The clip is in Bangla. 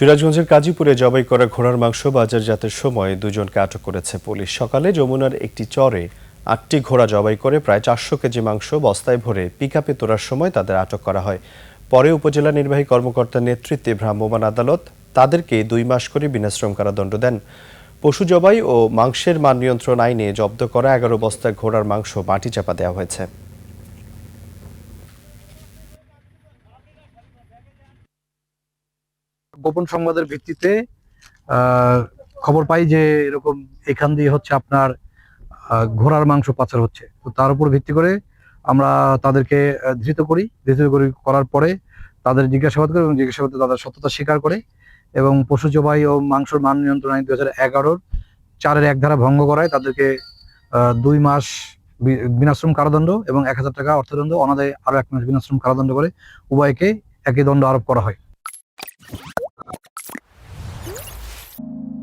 সিরাজগঞ্জের কাজীপুরে জবাই করা ঘোড়ার মাংস বাজারজাতের সময় দুজনকে আটক করেছে পুলিশ। সকালে যমুনার একটি চরে ৮টি ঘোড়া জবাই করে প্রায় ৪০০ কেজি মাংস বস্তায় ভরে পিকআপে তোলার সময় তাদের আটক করা হয়। পরে উপজেলা নির্বাহী কর্মকর্তার নেতৃত্বে ভ্রাম্যমাণ আদালত তাদেরকে ২ মাস করে বিনাশ্রম কারাদণ্ড দেন। পশু জবাই ও মাংসের মান নিয়ন্ত্রণ আইনে জব্দ করা ১১ বস্তা ঘোড়ার মাংস মাটি চাপা দেওয়া হয়েছে। গোপন সংবাদের ভিত্তিতে খবর পাই যে এরকম এখান দিয়ে হচ্ছে আপনার ঘোড়ার মাংস পাচার হচ্ছে। তো তার উপর ভিত্তি করে আমরা তাদেরকে ধৃত করার পরে তাদের জিজ্ঞাসাবাদ করি এবং জিজ্ঞাসাবাদে তাদের সত্যতা স্বীকার করে এবং পশু জবাই ও মাংসের মান নিয়ন্ত্রণ আইন 2011 4-এর 1 ধারা ভঙ্গ করায় তাদেরকে 2 মাস বিনাশ্রম কারাদণ্ড এবং 1000 টাকা অর্থদণ্ড, অনাদায়ে আরো 1 মাস বিনাশ্রম কারাদণ্ড করে উভয়কে একই দণ্ড আরোপ করা হয়।